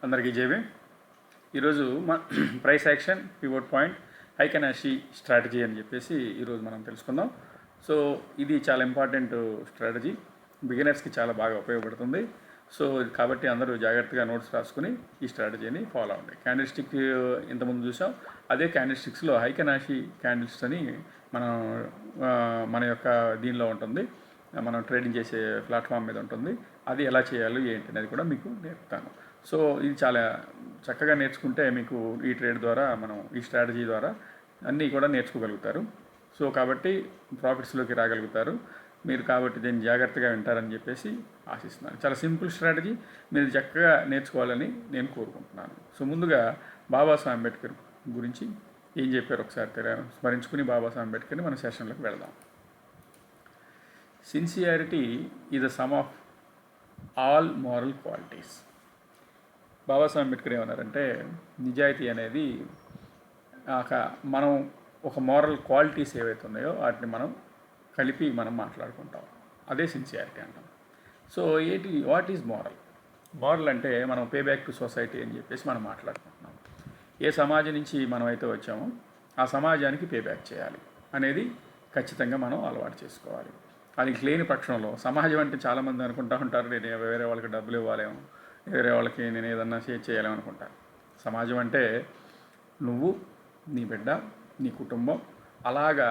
అందరికీ జేబీ. ఈరోజు price action pivot point heikin ashi strategy అని చెప్పేసి ఈరోజు మనం తెలుసుకుందాం. సో ఇది చాలా ఇంపార్టెంట్ స్ట్రాటజీ, బిగినర్స్కి చాలా బాగా ఉపయోగపడుతుంది. సో కాబట్టి అందరూ జాగ్రత్తగా నోట్స్ రాసుకుని ఈ స్ట్రాటజీని ఫాలో అవ్వండి. క్యాండిల్ స్టిక్ ఇంతకుముందు చూసాం, అదే క్యాండిల్ స్టిక్స్లో హైకెనాషి క్యాండిల్స్ అని మనం మన యొక్క దీనిలో ఉంటుంది, మనం ట్రేడింగ్ చేసే ప్లాట్ఫామ్ మీద ఉంటుంది. అది ఎలా చేయాలి ఏంటి అనేది కూడా మీకు నేర్పుతాను. సో ఇది చాలా చక్కగా నేర్చుకుంటే మీకు ఈ ట్రేడ్ ద్వారా మనం ఈ స్ట్రాటజీ ద్వారా అన్నీ కూడా నేర్చుకోగలుగుతారు. సో కాబట్టి ప్రాఫిట్స్లోకి రాగలుగుతారు మీరు. కాబట్టి దీన్ని జాగ్రత్తగా వింటారని చెప్పేసి ఆశిస్తున్నాను. చాలా సింపుల్ స్ట్రాటజీ, మీరు చక్కగా నేర్చుకోవాలని నేను కోరుకుంటున్నాను. సో ముందుగా బాబాసాహెబ్ అంబేద్కర్ గురించి ఏం చెప్పారు ఒకసారి స్మరించుకుని బాబాసాహెబ్ అంబేద్కర్ని మన సెషన్లోకి వెళదాం. Sincerity is the sum of all moral qualities. Babasaheb Ambedkar ఏమన్నారంటే, నిజాయితీ అనేది మనం ఒక మారల్ క్వాలిటీస్ ఏవైతే ఉన్నాయో వాటిని మనం కలిపి మనం మాట్లాడుకుంటాం. అదే సిన్సియారిటీ అంటాం. So what is moral? Moral అంటే మనం పే బ్యాక్ టు సొసైటీ అని చెప్పేసి మనం మాట్లాడుకుంటున్నాం. ఏ సమాజం నుంచి మనం అయితే వచ్చామో ఆ సమాజానికి పే బ్యాక్ చేయాలి అనేది ఖచ్చితంగా మనం అలవాటు చేసుకోవాలి. అది లేని పక్షంలో సమాజం అంటే చాలామంది అనుకుంటూ ఉంటారు, నేను వేరే వాళ్ళకి డబ్బులు ఇవ్వాలేమో, వేరే వాళ్ళకి నేను ఏదన్నా చేయాలేమో అనుకుంటాను. సమాజం అంటే నువ్వు, నీ బిడ్డ, నీ కుటుంబం, అలాగా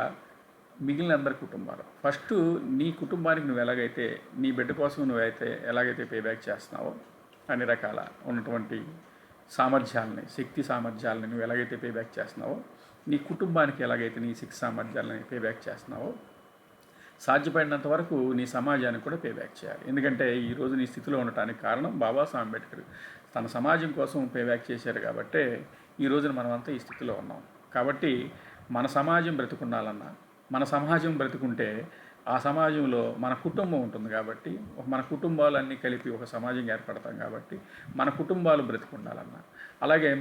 మిగిలిన అందరి కుటుంబాలు. ఫస్ట్ నీ కుటుంబానికి నువ్వు ఎలాగైతే, నీ బిడ్డ కోసం నువ్వైతే ఎలాగైతే పేబ్యాక్ చేస్తున్నావో, అన్ని రకాల ఉన్నటువంటి సామర్థ్యాలని, శక్తి సామర్థ్యాలని నువ్వు ఎలాగైతే పేబ్యాక్ చేస్తున్నావో, నీ కుటుంబానికి ఎలాగైతే నీ శక్తి సామర్థ్యాలని పేబ్యాక్ చేస్తున్నావో, సాధ్యపడినంత వరకు నీ సమాజానికి కూడా పేబ్యాక్ చేయాలి. ఎందుకంటే ఈరోజు నీ స్థితిలో ఉండటానికి కారణం బాబాసాహెబ్ అంబేద్కర్ తన సమాజం కోసం పేబ్యాక్ చేశారు. కాబట్టే ఈ రోజున మనమంతా ఈ స్థితిలో ఉన్నాం. కాబట్టి మన సమాజం బ్రతుకుండాలన్నా, మన సమాజం బ్రతుకుంటే ఆ సమాజంలో మన కుటుంబం ఉంటుంది. కాబట్టి మన కుటుంబాలన్నీ కలిపి ఒక సమాజం ఏర్పడతాం. కాబట్టి మన కుటుంబాలు బ్రతుకుండాలన్నా, అలాగే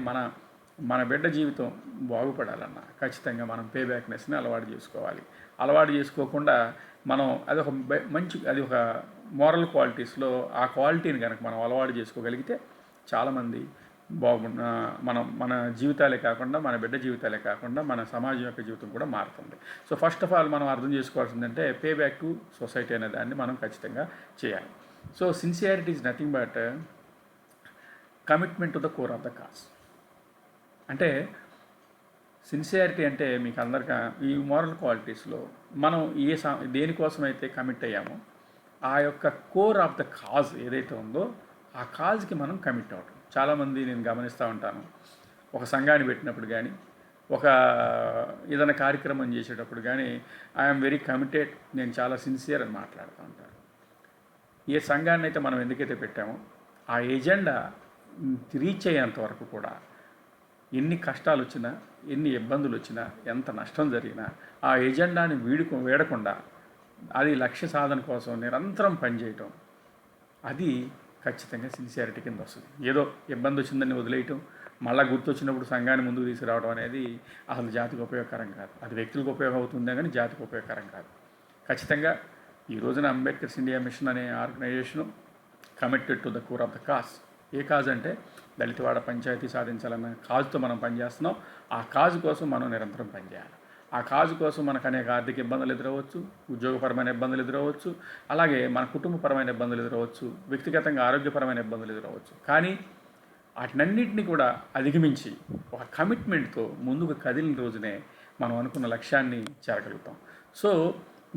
మన బిడ్డ జీవితం బాగుపడాలన్నా ఖచ్చితంగా మనం పేబ్యాక్నెస్ని అలవాటు చేసుకోవాలి. అలవాటు చేసుకోకుండా మనం అది ఒక మోరల్ క్వాలిటీస్లో ఆ క్వాలిటీని కనుక మనం అలవాటు చేసుకోగలిగితే చాలామంది మన జీవితాలే కాకుండా, మన బిడ్డ జీవితాలే కాకుండా మన సమాజం యొక్క జీవితం కూడా మారుతుంది. సో ఫస్ట్ ఆఫ్ ఆల్ మనం అర్థం చేసుకోవాల్సిందంటే పే బ్యాక్ టు సొసైటీ అనే దాన్ని మనం ఖచ్చితంగా చేయాలి. So sincerity is nothing but commitment to the core of the cause. అంటే సిన్సియారిటీ అంటే మీకు అందరికీ ఈ మోరల్ క్వాలిటీస్లో మనం దేనికోసమైతే కమిట్ అయ్యామో ఆ యొక్క కోర్ ఆఫ్ ద కాజ్ ఏదైతే ఉందో ఆ కాజ్కి మనం కమిట్ అవ్వటం. చాలామంది నేను గమనిస్తూ ఉంటాను, ఒక సంఘాన్ని పెట్టినప్పుడు కానీ, ఒక ఏదైనా కార్యక్రమం చేసేటప్పుడు కానీ ఐఎమ్ వెరీ కమిటెడ్, నేను చాలా సిన్సియర్ అని మాట్లాడుతూ ఉంటారు. ఏ సంఘాన్ని అయితే మనం ఎందుకైతే పెట్టామో ఆ ఎజెండా రీచ్ అయ్యేంత వరకు కూడా ఎన్ని కష్టాలు వచ్చినా, ఎన్ని ఇబ్బందులు వచ్చినా, ఎంత నష్టం జరిగినా ఆ ఎజెండాని వీడకుండా అది లక్ష్య సాధన కోసం నిరంతరం పనిచేయటం, అది ఖచ్చితంగా సిన్సియారిటీ కింద వస్తుంది. ఏదో ఇబ్బంది వచ్చిందని వదిలేయటం, మళ్ళీ గుర్తొచ్చినప్పుడు సంఘాన్ని ముందుకు తీసుకురావడం అనేది అసలు జాతికి ఉపయోగకరం కాదు. అది వ్యక్తులకు ఉపయోగం అవుతుందే కానీ జాతికి ఉపయోగకరం కాదు. ఖచ్చితంగా ఈ రోజున అంబేద్కర్స్ ఇండియా మిషన్ అనే organisation committed to the core of the cause. A cause అంటే దళితవాడ పంచాయతీ సాధించాలన్న కాజుతో మనం పనిచేస్తున్నాం. ఆ కాజు కోసం మనం నిరంతరం పనిచేయాలి. ఆ కాజు కోసం మనకు అనేక ఆర్థిక ఇబ్బందులు ఎదురవచ్చు, ఉద్యోగపరమైన ఇబ్బందులు ఎదురవచ్చు, అలాగే మన కుటుంబపరమైన ఇబ్బందులు ఎదురవచ్చు, వ్యక్తిగతంగా ఆరోగ్యపరమైన ఇబ్బందులు ఎదురవచ్చు. కానీ వాటినన్నింటినీ కూడా అధిగమించి ఒక కమిట్మెంట్తో ముందుకు కదిలిన రోజునే మనం అనుకున్న లక్ష్యాన్ని చేరగలుగుతాం. సో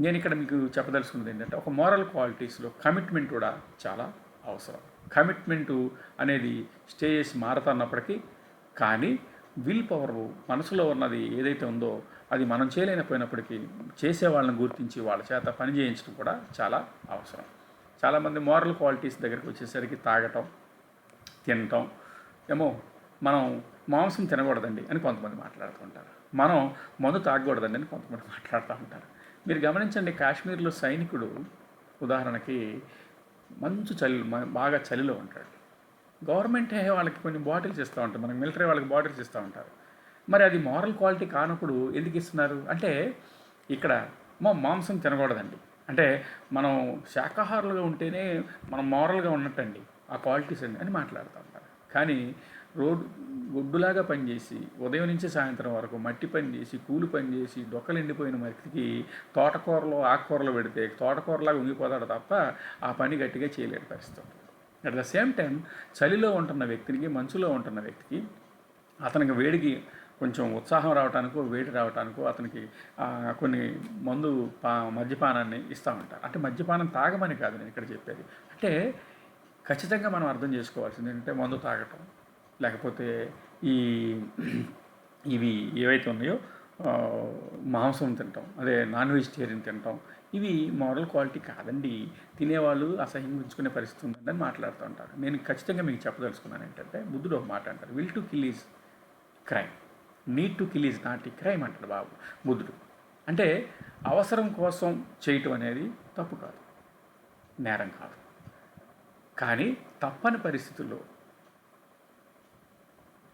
నేను ఇక్కడ మీకు చెప్పదలుచుకున్నది ఏంటంటే, ఒక మోరల్ క్వాలిటీస్లో కమిట్మెంట్ కూడా చాలా అవసరం. కమిట్మెంటు అనేది స్టేజెస్ మారుతున్నప్పటికీ కానీ విల్ పవర్, మనసులో ఉన్నది ఏదైతే ఉందో అది మనం చేయలేకపోయినప్పటికీ చేసే వాళ్ళని గుర్తించి వాళ్ళ చేత పని చేయించడం కూడా చాలా అవసరం. చాలామంది మోరల్ క్వాలిటీస్ దగ్గరికి వచ్చేసరికి తాగటం, తినటం, మనం మాంసం తినకూడదండి అని కొంతమంది మాట్లాడుతూ ఉంటారు, మనం మందు తాగకూడదండి అని కొంతమంది మాట్లాడుతూ ఉంటారు. మీరు గమనించండి, కాశ్మీర్లో సైనికుడు ఉదాహరణకి మంచు బాగా చలిలో ఉంటాడు. గవర్నమెంటే వాళ్ళకి కొన్ని బాటిల్స్ ఇస్తూ ఉంటారు, మనకి మిలిటరీ వాళ్ళకి బాటిల్స్ ఇస్తూ ఉంటారు. మరి అది మోరల్ క్వాలిటీ కానప్పుడు ఎందుకు ఇస్తున్నారు అంటే, ఇక్కడ మాంసం తినకూడదండి అంటే మనం శాకాహారులుగా ఉంటేనే మనం మోరల్గా ఉన్నట్టండి, ఆ క్వాలిటీస్ అండి అని మాట్లాడుతూ ఉంటారు. కానీ రోడ్డు గొడ్డులాగా పనిచేసి ఉదయం నుంచి సాయంత్రం వరకు మట్టి పని చేసి కూలి పని చేసి డొక్కలు ఎండిపోయిన మట్టికి తోటకూరలో ఆకుకూరలు పెడితే తోటకూరలాగా ఉంగిపోతాడు తప్ప ఆ పని గట్టిగా చేయలేని పరిస్థితి. అట్ ద సేమ్ టైం చలిలో ఉంటున్న వ్యక్తికి, మంచులో ఉంటున్న వ్యక్తికి అతనికి వేడికి కొంచెం ఉత్సాహం రావడానికో వేడి రావడానికో అతనికి కొన్ని మద్యపానాన్ని ఇస్తూ ఉంటారు. అంటే మద్యపానం తాగమని కాదు నేను ఇక్కడ చెప్పేది. అంటే ఖచ్చితంగా మనం అర్థం చేసుకోవాల్సింది ఏంటంటే మందు తాగటం, లేకపోతే ఇవి ఏవైతే ఉన్నాయో మాంసం తినటం, అదే నాన్ వెజిటేరియన్ తినటం, ఇవి మోరల్ క్వాలిటీ కాదండి. తినేవాళ్ళు అసహించుకునే పరిస్థితి ఉందండి అని మాట్లాడుతూ ఉంటారు. నేను ఖచ్చితంగా మీకు చెప్పదలుచుకున్నాను ఏంటంటే, బుద్ధుడు ఒక మాట అంటారు, will to kill is crime, need to kill is not ఈ క్రైమ్ అంటాడు బుద్ధుడు. అంటే అవసరం కోసం చేయటం అనేది తప్పు కాదు, నేరం కాదు. కానీ తప్పని పరిస్థితుల్లో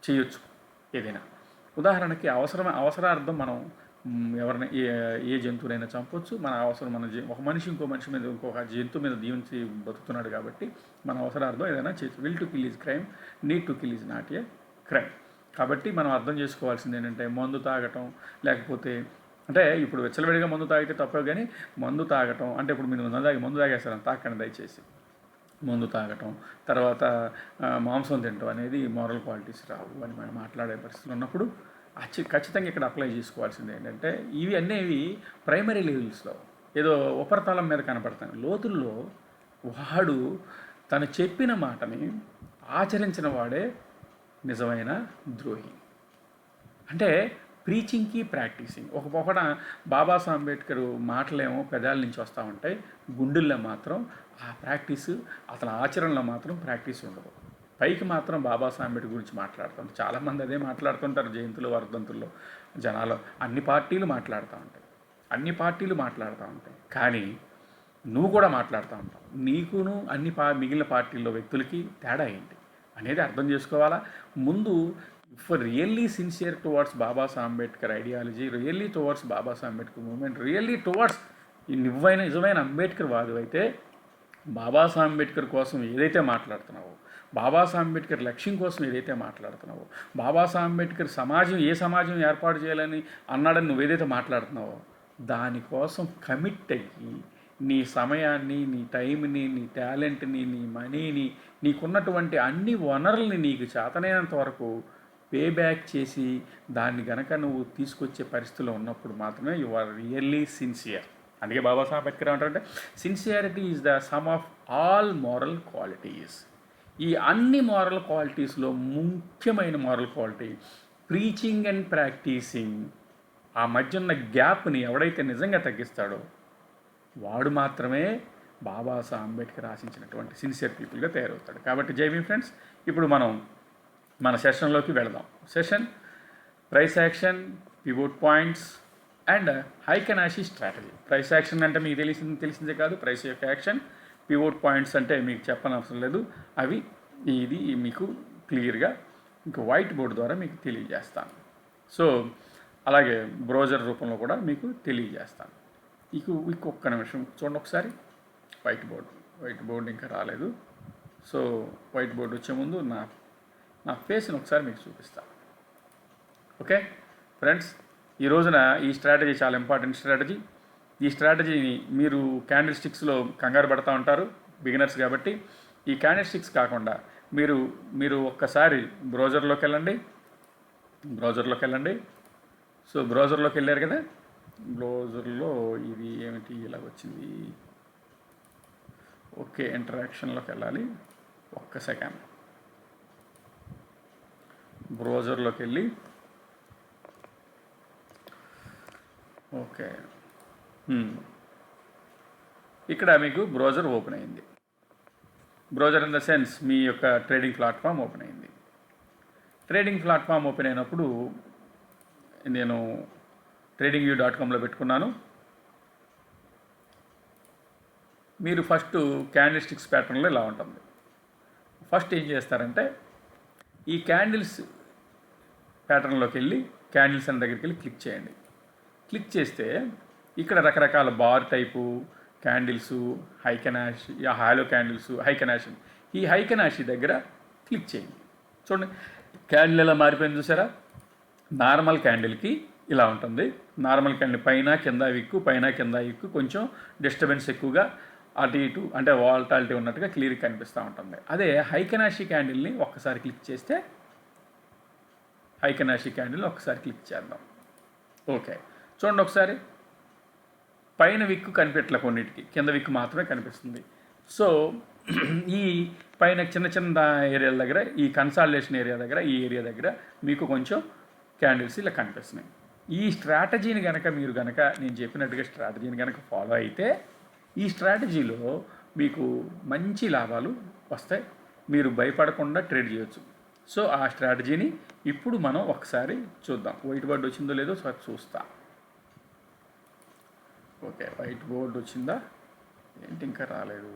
చేయొచ్చు ఏదైనా. ఉదాహరణకి అవసరార్థం మనం ఎవరిని ఏ జంతువునైనా చంపొచ్చు. మన అవసరం ఒక మనిషి ఇంకో మనిషి మీద ఇంకొక జంతువు మీద జీవించి బతుకుతున్నాడు కాబట్టి మన అవసరార్థం ఏదైనా చేయొచ్చు. Will to kill is crime, need to kill is not a crime. కాబట్టి మనం అర్థం చేసుకోవాల్సింది ఏంటంటే, మందు తాగటం, లేకపోతే అంటే ఇప్పుడు వెచ్చలవిడిగా మందు తాగితే తప్పే, కానీ మందు తాగటం అంటే ఇప్పుడు మీరు మందు తాగేస్తారని తాకండి దయచేసి. మందు తాగటం, తర్వాత మాంసం తినటం అనేది మోరల్ క్వాలిటీస్ రావు అని మనం మాట్లాడే పరిస్థితులు ఉన్నప్పుడు ఖచ్చితంగా ఇక్కడ అప్లై చేసుకోవాల్సింది ఏంటంటే, ఇవి అనేవి ప్రైమరీ లెవెల్స్లో ఏదో ఉపరితలం మీద కనపడతాయి. లోతుల్లో వాడు తను చెప్పిన మాటని ఆచరించిన వాడే నిజమైన ద్రోహి. అంటే ప్రీచింగ్కి ప్రాక్టీసింగ్ ఒకపొకట బాబాసాహెబ్ అంబేద్కర్ మాటలేమో పెదాల నుంచి వస్తూ ఉంటాయి, గుండెల్లో మాత్రం ఆ ప్రాక్టీస్, అతని ఆచరణలో మాత్రం ప్రాక్టీస్ ఉండదు. పైకి మాత్రం బాబాసాహెబ్ అంబేద్కర్ గురించి మాట్లాడుతుంటారు. చాలామంది అదే మాట్లాడుతుంటారు జయంతులు వర్ధంతుల్లో. జనాలు అన్ని పార్టీలు మాట్లాడుతూ ఉంటాయి, కానీ నువ్వు కూడా మాట్లాడుతూ ఉంటావు. నీకును మిగిలిన పార్టీల్లో వ్యక్తులకి తేడా ఏంటి అనేది అర్థం చేసుకోవాలా. ముందు for really sincere towards Babasaheb Ambedkar ideology, really towards Babasaheb Ambedkar movement, really towards ఈ నిజమైన అంబేద్కర్ వాదు అయితే బాబాసాహెబ్ అంబేద్కర్ కోసం ఏదైతే మాట్లాడుతున్నావో, బాబాసాహెబ్ అంబేద్కర్ లక్ష్యం కోసం ఏదైతే మాట్లాడుతున్నావో, బాబాసాహెబ్ అంబేద్కర్ ఏ సమాజం ఏర్పాటు చేయాలని అన్నాడని నువ్వేదైతే మాట్లాడుతున్నావో దానికోసం కమిట్ అయ్యి నీ సమయాన్ని, నీ టైంని, నీ టాలెంట్ని, నీ మనీని, నీకున్నటువంటి అన్ని వనరుల్ని నీకు చేతనైనంత వరకు పే బ్యాక్ చేసి దాన్ని గనక నువ్వు తీసుకొచ్చే పరిస్థితిలో ఉన్నప్పుడు మాత్రమే యు ఆర్ రియల్లీ సిన్సియర్. అందుకే బాబాసాహెబ్ అంబేద్కర్ ఏమంటారంటే, sincerity is the sum of all moral qualities. ఈ అన్ని మోరల్ క్వాలిటీస్లో ముఖ్యమైన moral quality preaching and practising. ఆ మధ్య ఉన్న గ్యాప్ని ఎవడైతే నిజంగా తగ్గిస్తాడో వాడు మాత్రమే బాబాసాహెబ్ అంబేద్కర్ ఆశించినటువంటి సిన్సియర్ పీపుల్గా తయారవుతాడు. కాబట్టి జై భీమ్ ఫ్రెండ్స్, ఇప్పుడు మనం మన సెషన్లోకి వెళదాం. Session price action, pivot points and heikin ashi strategy. Price action అంటే మీకు తెలిసిందే కాదు, ప్రైస్ యొక్క యాక్షన్. పివోట్ పాయింట్స్ అంటే మీకు చెప్పనవసరం లేదు, ఇది మీకు క్లియర్గా ఇంకా వైట్ బోర్డు ద్వారా మీకు తెలియజేస్తాను. సో అలాగే బ్రౌజర్ రూపంలో కూడా మీకు తెలియజేస్తాను. ఒక్క నిమిషం చూడండి ఒకసారి. వైట్ బోర్డు ఇంకా రాలేదు. సో వైట్ బోర్డు వచ్చే ముందు నా ఫేస్ని ఒకసారి మీకు చూపిస్తాను. ఓకే ఫ్రెండ్స్, ఈ రోజున ఈ స్ట్రాటజీ చాలా ఇంపార్టెంట్ స్ట్రాటజీ. ఈ స్ట్రాటజీని మీరు క్యాండిల్ స్టిక్స్లో కంగారు పడుతూ ఉంటారు బిగినర్స్ కాబట్టి. ఈ క్యాండిల్ స్టిక్స్ కాకుండా మీరు ఒక్కసారి బ్రౌజర్లోకి వెళ్ళండి. సో బ్రౌజర్లోకి వెళ్ళారు కదా, బ్రౌజర్లో ఇది ఏమిటి ఇలా వచ్చింది. ఓకే, ఇంటరాక్షన్లోకి వెళ్ళాలి. ఒక్క సెకండ్. బ్రౌజర్లోకి వెళ్ళి ఓకే, ఇక్కడ మీకు బ్రౌజర్ ఓపెన్ అయింది. బ్రౌజర్ ఇన్ ద సెన్స్ మీ యొక్క ట్రేడింగ్ ప్లాట్ఫామ్ ఓపెన్ అయింది. ట్రేడింగ్ ప్లాట్ఫామ్ ఓపెన్ అయినప్పుడు నేను tradingview.comలో పెట్టుకున్నాను. మీరు ఫస్ట్ క్యాండిల్ స్టిక్స్ ప్యాటర్న్లో ఇలా ఉంటుంది. ఫస్ట్ ఏం చేస్తారంటే ఈ క్యాండిల్స్ ప్యాటర్న్లోకి వెళ్ళి క్యాండిల్స్ అనే దగ్గరికి వెళ్ళి క్లిక్ చేయండి. క్లిక్ చేస్తే ఇక్కడ రకరకాల bar type candles, hollow candles, heikin ashi. ఈ హైకెనాషి దగ్గర క్లిక్ చేయండి. చూడండి క్యాండిల్ ఎలా మారిపోయింది చూసారా. నార్మల్ క్యాండిల్కి ఇలా ఉంటుంది. నార్మల్ క్యాండిల్ పైన కింద విక్కు, పైన కింద విక్కు, కొంచెం డిస్టర్బెన్స్ ఎక్కువగా అటు ఇటు అంటే వాల్టాలిటీ ఉన్నట్టుగా క్లియర్గా కనిపిస్తూ ఉంటుంది. అదే హైకెనాషి క్యాండిల్ని ఒక్కసారి క్లిక్ చేస్తే, హైకెనాషి క్యాండిల్ని ఒక్కసారి క్లిక్ చేద్దాం. ఓకే, చూడండి ఒకసారి పైన విక్కు కనిపెట్టలే, కొన్నిటికి కింద విక్కు మాత్రమే కనిపిస్తుంది. సో ఈ పైన చిన్న చిన్న ఏరియాల దగ్గర, ఈ కన్సాలిడేషన్ ఏరియా దగ్గర, ఈ ఏరియా దగ్గర మీకు కొంచెం క్యాండిల్స్ ఇలా కనిపిస్తున్నాయి. ఈ స్ట్రాటజీని కనుక మీరు కనుక నేను చెప్పినట్టుగా స్ట్రాటజీని కనుక ఫాలో అయితే ఈ స్ట్రాటజీలో మీకు మంచి లాభాలు వస్తాయి. మీరు భయపడకుండా ట్రేడ్ చేయొచ్చు. సో ఆ స్ట్రాటజీని ఇప్పుడు మనం ఒకసారి చూద్దాం. వైట్ బోర్డ్ వచ్చిందో లేదో చూస్తా. ఓకే, వైట్ బోర్డ్ వచ్చిందా ఏంటి, ఇంకా రాలేదు.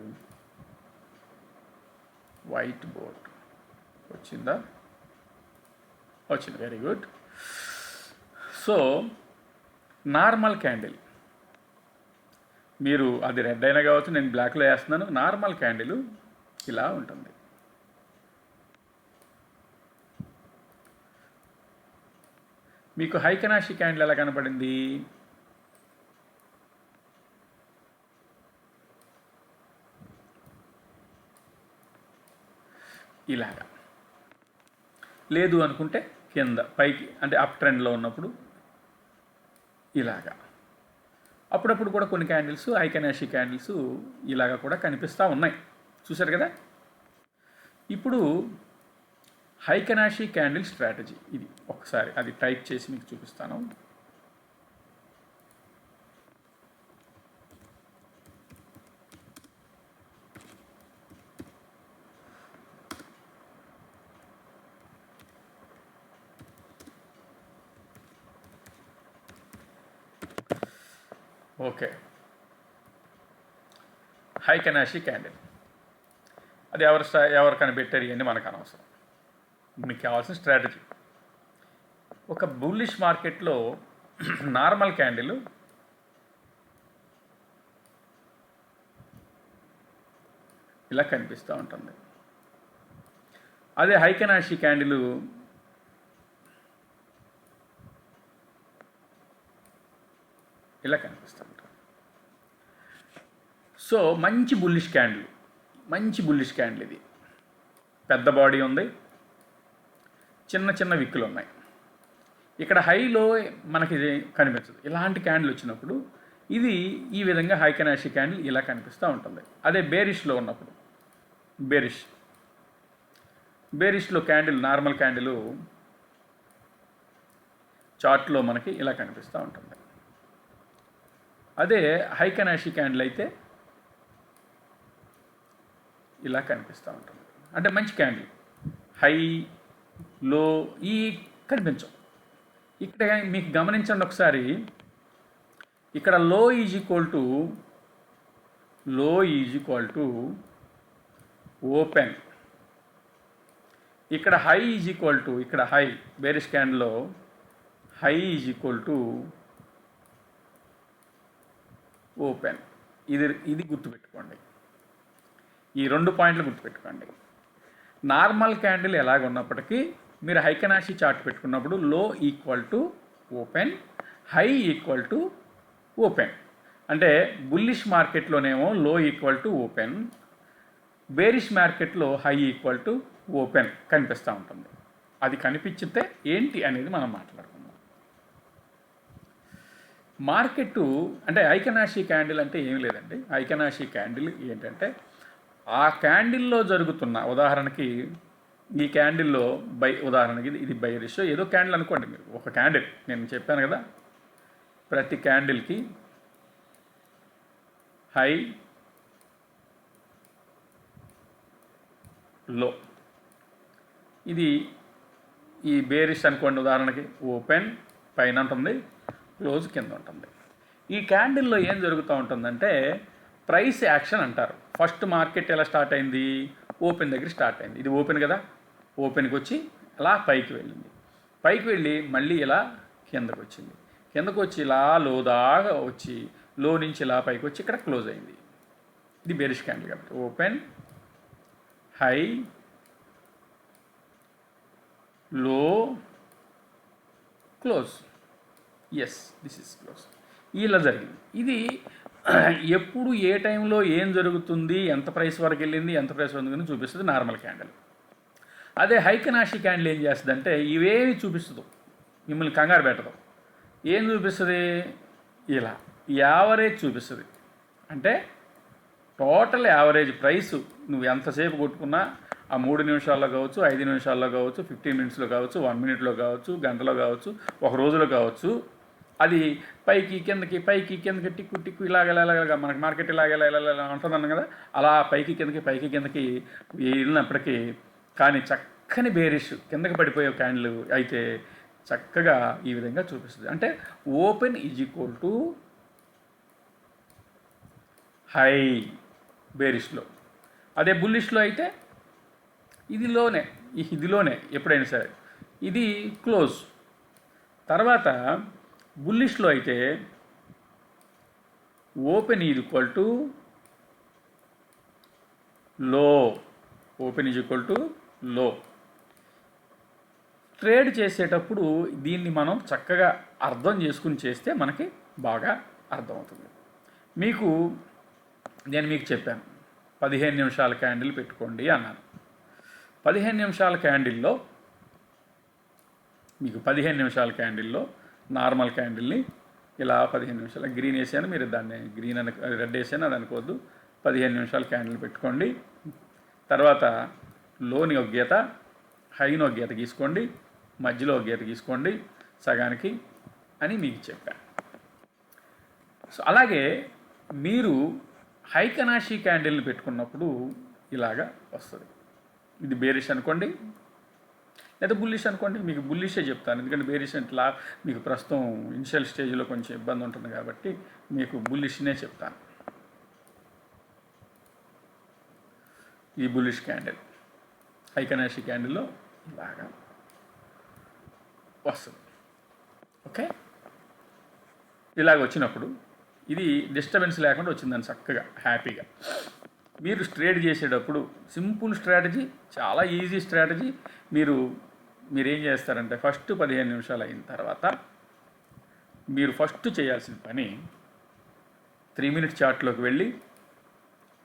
వైట్ బోర్డ్ వచ్చిందా, వచ్చింది, very good. So normal candle, మీరు అది రెడ్ అయినా కావచ్చు, నేను బ్లాక్లో వేస్తున్నాను. నార్మల్ క్యాండిల్ ఇలా ఉంటుంది. మీకు హైకెనాషి క్యాండిల్ ఎలా కనపడింది, ఇలాగా. లేదు అనుకుంటే కింద పైకి, అంటే అప్ ట్రెండ్లో ఉన్నప్పుడు ఇలాగా. అప్పుడప్పుడు కూడా కొన్ని క్యాండిల్స్, హైకెనాషి క్యాండిల్స్ ఇలాగా కూడా కనిపిస్తూ ఉన్నాయి, చూసారు కదా. ఇప్పుడు హైకెనాషి క్యాండిల్ స్ట్రాటజీ ఇది, ఒకసారి అది టైప్ చేసి మీకు చూపిస్తాను. ఓకే, హైకెనాషి క్యాండిల్ అది ఎవరు కనిపెట్టారు ఇవన్నీ మనకు అనవసరం. మీకు కావాల్సిన స్ట్రాటజీ, ఒక బుల్లిష్ మార్కెట్లో నార్మల్ క్యాండిల్ ఇలా కనిపిస్తూ ఉంటుంది. అదే హైకెనాషి క్యాండిల్ ఇలా కనిపిస్తూ ఉంటుంది. సో మంచి బుల్లిష్ క్యాండిల్ ఇది. పెద్ద బాడీ ఉంది, చిన్న చిన్న విక్కులు ఉన్నాయి. ఇక్కడ హైలో మనకి కనిపించదు. ఇలాంటి క్యాండిల్ వచ్చినప్పుడు ఇది ఈ విధంగా హైకెనాషి క్యాండిల్ ఇలా కనిపిస్తూ ఉంటుంది. అదే బేరిష్లో ఉన్నప్పుడు, బేరిష్లో క్యాండిల్, నార్మల్ క్యాండిల్ చార్ట్లో మనకి ఇలా కనిపిస్తూ ఉంటుంది. అదే హైకెనాషి క్యాండిల్ అయితే ఇలా కనిపిస్తూ ఉంటుంది. అంటే మంచి క్యాండిల్, హై లో ఈ కనిపించవు. ఇక్కడ మీకు గమనించండి ఒకసారి, ఇక్కడ low is equal to open, ఇక్కడ హై ఈజ్ ఈక్వల్ టు, ఇక్కడ హై బేరిష్ క్యాండిల్లో high is equal to open. ఇది గుర్తుపెట్టుకోండి, ఈ 2 పాయింట్లు గుర్తుపెట్టుకోండి. నార్మల్ క్యాండిల్ ఎలాగ ఉన్నప్పటికీ మీరు హైకెనాషి చార్ట్ పెట్టుకున్నప్పుడు లో equal to open, high equal to open. అంటే బుల్లిష్ మార్కెట్లోనేమో లో ఈక్వల్ టు ఓపెన్, బేరిష్ మార్కెట్లో హై ఈక్వల్ టు ఓపెన్ కనిపిస్తూ ఉంటుంది. అది కనిపించితే ఏంటి అనేది మనం మాట్లాడుకుందాం. మార్కెట్ అంటే హైకెనాషి క్యాండిల్ అంటే ఏం లేదండి. హైకెనాషి క్యాండిల్ ఏంటంటే ఆ క్యాండిల్లో జరుగుతున్న, ఉదాహరణకి ఈ క్యాండిల్లో ఉదాహరణకి ఇది బైరిష్ ఏదో క్యాండిల్ అనుకోండి. మీరు ఒక క్యాండిల్, నేను చెప్పాను కదా, ప్రతి క్యాండిల్కి హై లో, ఇది ఈ బేరిష్ అనుకోండి. ఉదాహరణకి ఓపెన్ పైన ఉంటుంది, క్లోజ్ కింద ఉంటుంది. ఈ క్యాండిల్లో ఏం జరుగుతూ ఉంటుందంటే ప్రైస్ యాక్షన్ అంటారు. ఫస్ట్ మార్కెట్ ఎలా స్టార్ట్ అయింది, ఓపెన్ దగ్గర స్టార్ట్ అయింది. ఇది ఓపెన్ కదా, ఓపెన్కి వచ్చి అలా పైకి వెళ్ళింది, పైకి వెళ్ళి మళ్ళీ ఇలా కిందకు వచ్చింది, కిందకు వచ్చి ఇలా లో దాకా వచ్చి లో నుంచి ఇలా పైకి వచ్చి ఇక్కడ క్లోజ్ అయింది. ఇది బేరిష్ క్యాండిల్ కాబట్టి open, high, low, close. Yes, this is close. ఇలా జరిగింది. ఇది ఎప్పుడు ఏ టైంలో ఏం జరుగుతుంది, ఎంత ప్రైస్ వరకు వెళ్ళింది, ఎంత ప్రైస్ వరకు చూపిస్తుంది నార్మల్ క్యాండిల్. అదే హైకనాషి క్యాండిల్ ఏం చేస్తుందంటే ఇవేమి చూపిస్తుంది, మిమ్మల్ని కంగారు పెట్టదు. ఏం చూపిస్తుంది? ఇలా యావరేజ్ చూపిస్తుంది. అంటే టోటల్ యావరేజ్ ప్రైస్ నువ్వు ఎంతసేపు కొట్టుకున్నా ఆ 3 నిమిషాల్లో కావచ్చు, 5 నిమిషాల్లో కావచ్చు, 15 మినిట్స్లో కావచ్చు, 1 మినిట్లో కావచ్చు, గంటలో కావచ్చు, ఒక రోజులో కావచ్చు, అది పైకి కిందకి పైకి కిందకి టిక్కు టిక్కు ఇలాగ మనకి మార్కెట్ ఇలాగ ఇలా ఉంటుందన్నాం కదా, అలా పైకి కిందకి వెళ్ళినప్పటికీ కానీ చక్కని బేరిష్ కిందకి పడిపోయే క్యాండిల్ అయితే చక్కగా ఈ విధంగా చూపిస్తుంది. అంటే open is equal to high బేరిష్లో. అదే బుల్లిష్లో అయితే ఇదిలోనే ఎప్పుడైనా సరే ఇది క్లోజ్. తర్వాత బుల్లిష్లో అయితే ఓపెన్ ఈజ్ ఈక్వల్ టు లో, ఓపెన్ ఈజ్ ఈక్వల్ టు లో. ట్రేడ్ చేసేటప్పుడు దీన్ని మనం చక్కగా అర్థం చేసుకుని చేస్తే మనకి బాగా అర్థమవుతుంది. నేను మీకు చెప్పాను 15 నిమిషాల క్యాండిల్ పెట్టుకోండి అన్నాను. 15 నిమిషాల క్యాండిల్లో మీకు 15 నిమిషాల క్యాండిల్లో నార్మల్ క్యాండిల్ని ఇలా 15 నిమిషాలు గ్రీన్ వేసాను, మీరు దాన్ని గ్రీన్ అని రెడ్ వేసాను అది అనుకోవద్దు. 15 నిమిషాల క్యాండిల్ పెట్టుకోండి. తర్వాత లోని ఒక గీత, హైని ఒక గీత గీసుకోండి, మధ్యలో ఒక గీత గీసుకోండి సగానికి అని మీకు చెప్పాను. సో అలాగే మీరు హైకనాషి క్యాండిల్ని పెట్టుకున్నప్పుడు ఇలాగా వస్తుంది. ఇది బేరిష్ అనుకోండి లేదా బుల్లిష్ అనుకోండి. మీకు బుల్లిషే చెప్తాను, ఎందుకంటే బేరిష్ అంటే మీకు ప్రస్తుతం ఇనిషియల్ స్టేజ్లో కొంచెం ఇబ్బంది ఉంటుంది కాబట్టి మీకు బుల్లిష్నే చెప్తాను. ఈ బుల్లిష్ క్యాండిల్ హైకనాషి క్యాండిల్లో ఇలాగా వస్తుంది. ఓకే, ఇలాగ వచ్చినప్పుడు ఇది డిస్టర్బెన్స్ లేకుండా వచ్చిందని చక్కగా హ్యాపీగా మీరు ట్రేడ్ చేసేటప్పుడు సింపుల్ స్ట్రాటజీ, చాలా ఈజీ స్ట్రాటజీ. మీరేం చేస్తారంటే ఫస్ట్ 15 నిమిషాలు అయిన తర్వాత మీరు ఫస్ట్ చేయాల్సిన పని 3 మినిట్స్ చార్ట్లోకి వెళ్ళి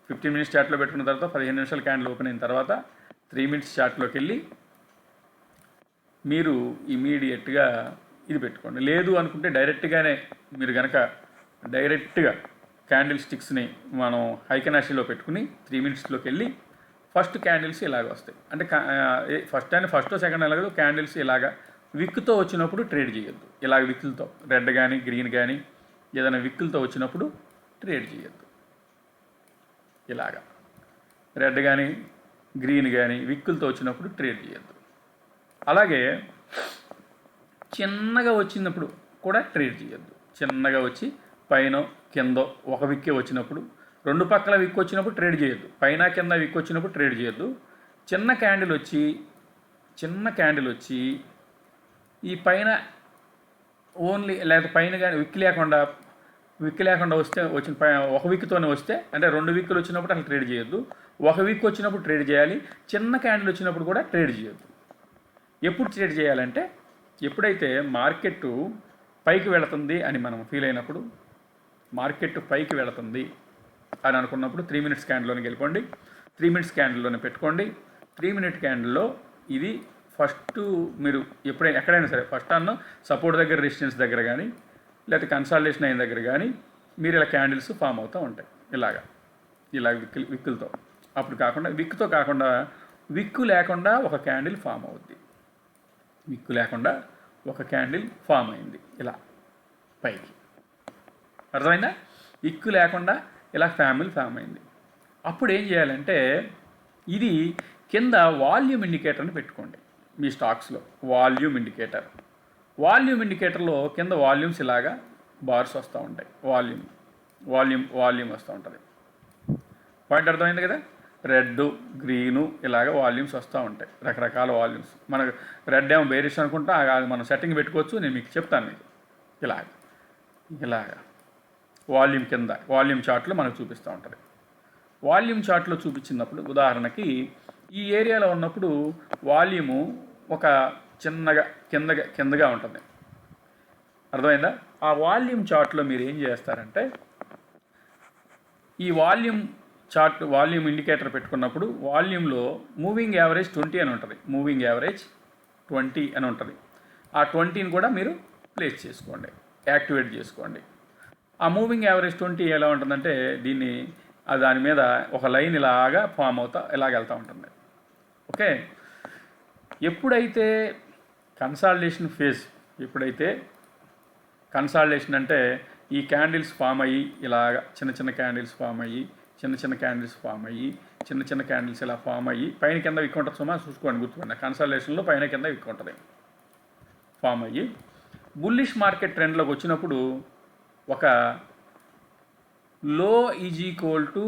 15 మినిట్స్ చార్ట్లో పెట్టుకున్న తర్వాత 15 నిమిషాల క్యాండిల్ ఓపెన్ అయిన తర్వాత 3 మినిట్స్ చార్ట్లోకి వెళ్ళి మీరు ఇమీడియట్గా ఇది పెట్టుకోండి. లేదు అనుకుంటే డైరెక్ట్గానే మీరు కనుక డైరెక్ట్గా క్యాండిల్ స్టిక్స్ని మనం హైకనాషిలో పెట్టుకుని 3 మినిట్స్లోకి వెళ్ళి ఫస్ట్ క్యాండిల్స్ ఇలాగ వస్తాయి. అంటే ఫస్ట్ సెకండ్ ఎలాగో క్యాండిల్స్ ఇలాగా విక్తో వచ్చినప్పుడు ట్రేడ్ చేయొద్దు. ఇలాగ విక్కులతో రెడ్ కానీ గ్రీన్ కానీ ఏదైనా విక్కులతో వచ్చినప్పుడు ట్రేడ్ చేయొద్దు. ఇలాగా రెడ్ కానీ గ్రీన్ కానీ విక్కులతో వచ్చినప్పుడు ట్రేడ్ చేయొద్దు. అలాగే చిన్నగా వచ్చినప్పుడు కూడా ట్రేడ్ చేయొద్దు. చిన్నగా వచ్చి పైన కింద ఒక విక్కే వచ్చినప్పుడు, 2 పక్కల విక్ వచ్చినప్పుడు ట్రేడ్ చేయొద్దు. పైన కింద విక్ వచ్చినప్పుడు ట్రేడ్ చేయొద్దు. చిన్న క్యాండిల్ వచ్చి ఈ పైన ఓన్లీ లేదా పైన కానీ విక్ లేకుండా వస్తే ఒక విక్తోనే వస్తే, అంటే 2 విక్కులు వచ్చినప్పుడు అసలు ట్రేడ్ చేయొద్దు. ఒక విక్ వచ్చినప్పుడు ట్రేడ్ చేయాలి. చిన్న క్యాండిల్ వచ్చినప్పుడు కూడా ట్రేడ్ చేయొద్దు. ఎప్పుడు ట్రేడ్ చేయాలంటే ఎప్పుడైతే మార్కెట్ పైకి వెళుతుంది అని మనం ఫీల్ అయినప్పుడు, మార్కెట్ పైకి వెళుతుంది అని అనుకున్నప్పుడు 3 మినిట్స్ క్యాండిల్లోకి వెళ్ళిపోండి. 3 మినిట్స్ క్యాండిల్లోనే పెట్టుకోండి. 3 మినిట్ క్యాండిల్లో ఇది ఫస్ట్ మీరు ఎక్కడైనా సరే ఫస్ట్ సపోర్ట్ దగ్గర, రెసిస్టెన్స్ దగ్గర కానీ లేకపోతే కన్సాలిడేషన్ అయిన దగ్గర కానీ మీరు ఇలా క్యాండిల్స్ ఫామ్ అవుతూ ఉంటాయి. ఇలాగ విక్కులతో. అప్పుడు కాకుండా విక్కుతో కాకుండా విక్కు లేకుండా ఒక క్యాండిల్ ఫామ్ అవుద్ది. విక్కు లేకుండా ఒక క్యాండిల్ ఫామ్ అయింది ఇలా పైకి. అర్థమైందా? విక్కు లేకుండా ఇలా ఫామ్ అయింది. అప్పుడు ఏం చేయాలంటే ఇది కింద వాల్యూమ్ ఇండికేటర్ని పెట్టుకోండి మీ స్టాక్స్లో. వాల్యూమ్ ఇండికేటర్లో కింద వాల్యూమ్స్ ఇలాగా బార్స్ వస్తూ ఉంటాయి. వాల్యూమ్ వస్తూ ఉంటుంది. పాయింట్ అర్థమైంది కదా? రెడ్, గ్రీను ఇలాగ వాల్యూమ్స్ వస్తూ ఉంటాయి, రకరకాల వాల్యూమ్స్. మనకు రెడ్ ఏమో బేరిష్ అనుకుంటా, అది మనం సెట్టింగ్ పెట్టుకోవచ్చు. నేను మీకు చెప్తాను. మీకు ఇలాగా వాల్యూమ్ కింద వాల్యూమ్ చార్ట్లో మనకు చూపిస్తూ ఉంటుంది. వాల్యూమ్ చార్ట్లో చూపించినప్పుడు ఉదాహరణకి ఈ ఏరియాలో ఉన్నప్పుడు వాల్యూము ఒక చిన్నగా కిందగా ఉంటుంది. అర్థమైందా? ఆ వాల్యూమ్ చార్ట్లో మీరు ఏం చేస్తారంటే ఈ వాల్యూమ్ ఇండికేటర్ పెట్టుకున్నప్పుడు వాల్యూమ్లో మూవింగ్ యావరేజ్ 20 అని ఉంటుంది. మూవింగ్ యావరేజ్ 20 అని ఉంటుంది. ఆ 20ని కూడా మీరు ప్లేస్ చేసుకోండి, యాక్టివేట్ చేసుకోండి. ఆ మూవింగ్ యావరేజ్ 20 ఎలా ఉంటుందంటే దాని మీద ఒక లైన్ ఇలాగా ఫామ్ ఇలాగ వెళ్తూ ఉంటుంది. ఓకే. ఎప్పుడైతే కన్సాలిడేషన్ అంటే ఈ క్యాండిల్స్ ఫామ్ అయ్యి ఇలాగ చిన్న క్యాండిల్స్ ఫామ్ అయ్యి చిన్న క్యాండిల్స్ ఇలా ఫామ్ అయ్యి పైన కింద విక్కు ఉంటుంది. సుమా చూసుకోండి, గుర్తుకోండి. కన్సాలిడేషన్లో పైన కింద విక్కు ఉంటుంది. ఫామ్ అయ్యి బుల్లిష్ మార్కెట్ ట్రెండ్లోకి వచ్చినప్పుడు ఒక లో is equal to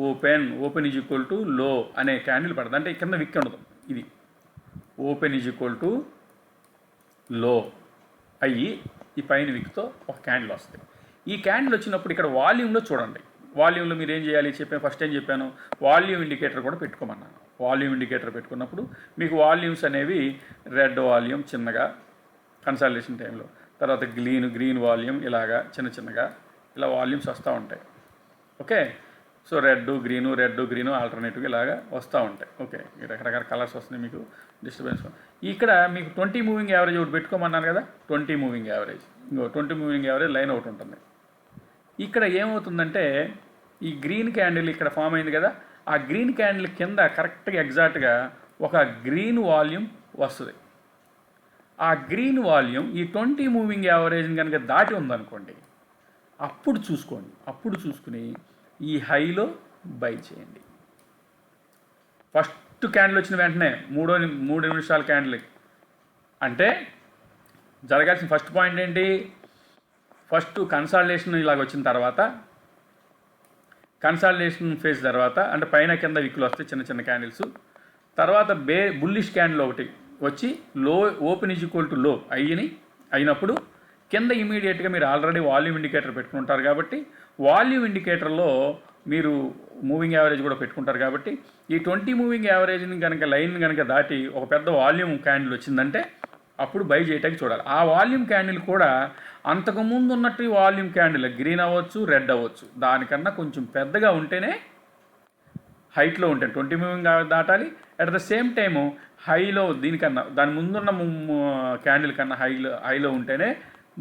open is equal to లో అనే క్యాండిల్ పడుతుంది. అంటే కింద విక్ ఉండదు. ఇది ఓపెన్ ఈజ్ ఈక్వల్ టు లో అయ్యి ఈ పైన విక్తో ఒక క్యాండిల్ వస్తుంది. ఈ క్యాండిల్ వచ్చినప్పుడు ఇక్కడ వాల్యూమ్లో చూడండి. వాల్యూమ్లో మీరు ఏం చేయాలి ఫస్ట్ ఏం చెప్పాను, వాల్యూమ్ ఇండికేటర్ కూడా పెట్టుకోమన్నాను. వాల్యూమ్ ఇండికేటర్ పెట్టుకున్నప్పుడు మీకు వాల్యూమ్స్ అనేవి రెడ్ వాల్యూమ్ చిన్నగా కన్సాలిడేషన్ టైంలో, తర్వాత గ్రీన్ వాల్యూమ్ ఇలాగా చిన్నగా ఇలా వాల్యూమ్స్ వస్తూ ఉంటాయి. ఓకే. సో రెడ్ గ్రీను ఆల్టర్నేటివ్గా ఇలాగా వస్తూ ఉంటాయి. ఓకే. రకరకాల కలర్స్ వస్తున్నాయి, మీకు డిస్టర్బెన్స్. ఇక్కడ మీకు 20 మూవింగ్ యావరేజ్ ఒకటి పెట్టుకోమన్నాను కదా. 20 moving average, 20 moving average line ఒకటి ఉంటుంది. ఇక్కడ ఏమవుతుందంటే ఈ గ్రీన్ క్యాండిల్ ఇక్కడ ఫామ్ అయింది కదా, ఆ గ్రీన్ క్యాండిల్ కింద కరెక్ట్గా ఎగ్జాక్ట్గా ఒక గ్రీన్ వాల్యూమ్ వస్తుంది. ఆ గ్రీన్ వాల్యూమ్ ఈ 20 మూవింగ్ యావరేజ్ని కనుక దాటి ఉందనుకోండి, అప్పుడు చూసుకుని ఈ హైలో బై చేయండి. ఫస్ట్ క్యాండిల్ వచ్చిన వెంటనే 3 నిమిషాల క్యాండిల్ అంటే జరగాల్సిన ఫస్ట్ పాయింట్ ఏంటి, ఫస్ట్ కన్సాలిడేషన్ ఇలాగ వచ్చిన తర్వాత, కన్సాలిడేషన్ ఫేజ్ తర్వాత అంటే పైన కింద విక్కులు వస్తాయి చిన్న క్యాండిల్స్. తర్వాత బుల్లిష్ క్యాండిల్ ఒకటి వచ్చి ఓపెన్ ఈజ్ ఈక్వల్ టు లో అయినప్పుడు కింద ఇమీడియట్గా మీరు ఆల్రెడీ వాల్యూమ్ ఇండికేటర్ పెట్టుకుంటారు కాబట్టి వాల్యూమ్ ఇండికేటర్లో మీరు మూవింగ్ యావరేజ్ కూడా పెట్టుకుంటారు కాబట్టి ఈ 20 మూవింగ్ యావరేజ్ని లైన్ దాటి ఒక పెద్ద వాల్యూమ్ క్యాండిల్ వచ్చిందంటే అప్పుడు బై చేయటానికి చూడాలి. ఆ వాల్యూమ్ క్యాండిల్ కూడా అంతకుముందు ఉన్నట్టు వాల్యూమ్ క్యాండిల్ గ్రీన్ అవ్వచ్చు, రెడ్ అవ్వచ్చు, దానికన్నా కొంచెం పెద్దగా ఉంటేనే హైట్లో ఉంటాయి. 20 మూవింగ్ దాటాలి. అట్ ద సేమ్ టైము హైలో దాని ముందున్న క్యాండిల్ కన్నా హైలో ఉంటేనే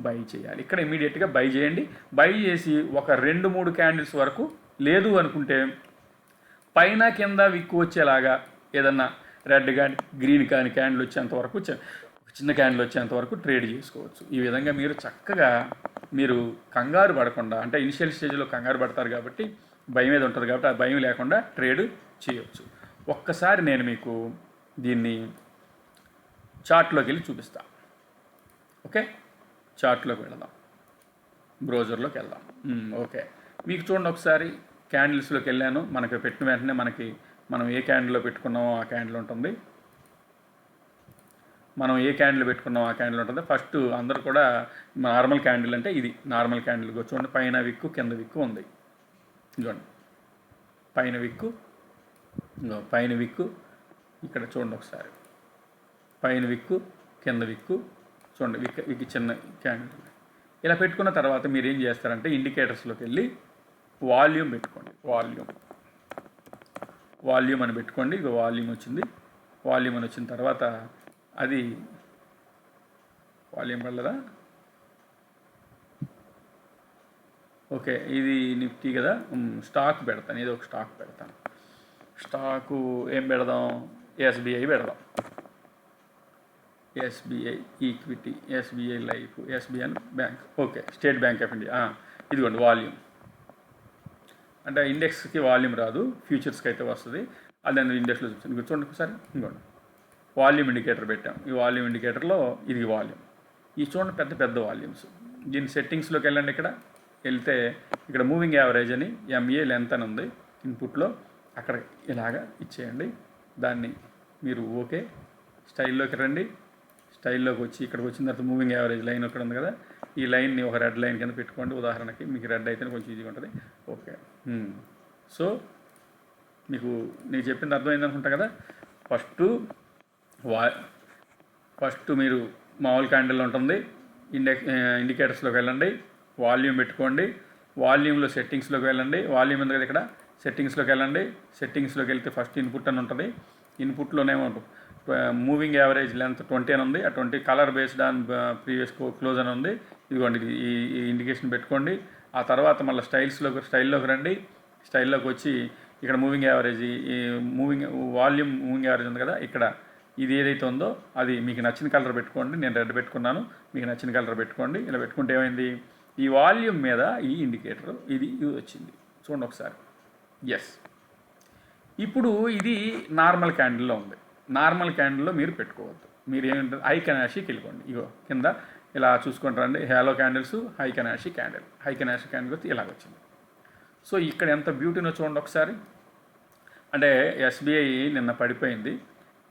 బై చేయాలి. ఇక్కడ ఇమీడియట్గా బై చేయండి. బై చేసి ఒక 2-3 క్యాండిల్స్ వరకు, లేదు అనుకుంటే పైన కింద విక్కు వచ్చేలాగా ఏదన్నా రెడ్ కానీ గ్రీన్ కానీ క్యాండిల్ వచ్చేంత వరకు, చిన్న క్యాండిల్ వచ్చేంత వరకు ట్రేడ్ చేసుకోవచ్చు. ఈ విధంగా మీరు చక్కగా కంగారు పడకుండా, అంటే ఇనిషియల్ స్టేజ్లో కంగారు పడతారు కాబట్టి భయం మీద ఉంటుంది కాబట్టి ఆ భయం లేకుండా ట్రేడ్ చేయవచ్చు. ఒక్కసారి నేను మీకు దీన్ని చార్ట్లోకి వెళ్ళి చూపిస్తాను. ఓకే. చార్ట్లోకి వెళదాం, బ్రౌజర్లోకి వెళ్దాం. ఓకే. మీకు చూడండి ఒకసారి క్యాండిల్స్లోకి వెళ్ళాను. మనకి పెట్టిన వెంటనే మనం ఏ క్యాండిల్లో పెట్టుకున్నామో ఆ క్యాండిల్ ఉంటుంది. ఫస్ట్ అందరూ కూడా నార్మల్ క్యాండిల్ అంటే ఇది నార్మల్ క్యాండిల్. చూడండి పైన విక్కు కింద విక్కు ఉంది. చూడండి పైన విక్కు ఇక్కడ చూడండి ఒకసారి, పైన విక్కు కింద విక్కు చూడండి, విక్కి చిన్న క్యాండిల్. ఇలా పెట్టుకున్న తర్వాత మీరు ఏం చేస్తారంటే ఇండికేటర్స్లోకి వెళ్ళి వాల్యూమ్ పెట్టుకోండి. వాల్యూమ్ అని పెట్టుకోండి. ఇక వాల్యూమ్ అని వచ్చిన తర్వాత అది వాల్యూమ్ పడలేదా? ఓకే. ఇది నిఫ్టీ కదా, స్టాక్ పెడతాను. ఏదో ఒక స్టాక్ పెడతాను. స్టాకు ఏం పెడదాం, ఎస్బీఐ పెడదాం. SBI equity, SBI life, SBI bank. Okay. State bank of India. ఇదిగోండి వాల్యూమ్. అంటే ఇండెక్స్కి వాల్యూమ్ రాదు, ఫ్యూచర్స్కి అయితే వస్తుంది. అది నేను ఇండెక్స్లో చూపించాను. చూడండి ఒకసారి. ఇంకోండి వాల్యూమ్ ఇండికేటర్ పెట్టాం. ఈ వాల్యూమ్ ఇండికేటర్లో ఇది వాల్యూమ్. ఈ చూడండి పెద్ద వాల్యూమ్స్. దీని సెట్టింగ్స్లోకి వెళ్ళండి. ఇక్కడ వెళ్తే ఇక్కడ మూవింగ్ యావరేజ్ అని ఎంఏ లెంత్ అని ఉంది ఇన్పుట్లో. అక్కడ ఇలాగా ఇచ్చేయండి. దాన్ని మీరు ఓకే స్టైల్లోకి రండి. స్టైల్లోకి వచ్చి ఇక్కడికి వచ్చిన తర్వాత మూవింగ్ యావరేజ్ లైన్ ఇక్కడ ఉంది కదా, ఈ లైన్ని ఒక రెడ్ లైన్ కింద పెట్టుకోండి. ఉదాహరణకి మీకు రెడ్ అయితే కొంచెం ఈజీగా ఉంటుంది. ఓకే. సో మీకు నేను చెప్పింది అర్థమైంది అనుకుంటా కదా. ఫస్ట్ మీరు మామూలు క్యాండిల్ ఉంటుంది, ఇండికేటర్స్లోకి వెళ్ళండి, వాల్యూమ్ పెట్టుకోండి, వాల్యూమ్లో సెట్టింగ్స్లోకి వెళ్ళండి, వాల్యూమ్ ఉంది కదా ఇక్కడ, సెట్టింగ్స్లోకి వెళ్ళండి, సెట్టింగ్స్లోకి వెళ్తే ఫస్ట్ ఇన్పుట్ అని ఉంటుంది, ఇన్పుట్లోనేమో మూవింగ్ యావరేజ్ లెంత్ 20 అని ఉంది, ఆ 20 colour based on previous close అని ఉంది, ఇదిగోండి ఈ ఇండికేషన్ పెట్టుకోండి. ఆ తర్వాత మళ్ళీ స్టైల్లోకి రండి, స్టైల్లోకి వచ్చి ఇక్కడ మూవింగ్ యావరేజ్, ఈ వాల్యూమ్ మూవింగ్ యావరేజ్ ఉంది కదా, ఇక్కడ ఇది ఏదైతే ఉందో అది మీకు నచ్చిన కలర్ పెట్టుకోండి. నేను రెడ్ పెట్టుకున్నాను, మీకు నచ్చిన కలర్ పెట్టుకోండి. ఇలా పెట్టుకుంటే ఏమైంది, ఈ వాల్యూమ్ మీద ఈ ఇండికేటర్ ఇది వచ్చింది చూడండి ఒకసారి. ఎస్, ఇప్పుడు ఇది నార్మల్ క్యాండిల్లో ఉంది. నార్మల్ క్యాండిల్లో మీరు పెట్టుకోవద్దు. మీరు ఏమంటారు, హై కెనాషికి వెళ్ళిపోండి. ఇగో కింద ఇలా చూసుకుంటారండి, హ్యాలో క్యాండిల్స్, హై కెనాషి క్యాండిల్ వచ్చి ఇలాగొచ్చింది. సో ఇక్కడ ఎంత బ్యూటీనో చూడండి ఒకసారి. అంటే ఎస్బీఐ నిన్న పడిపోయింది,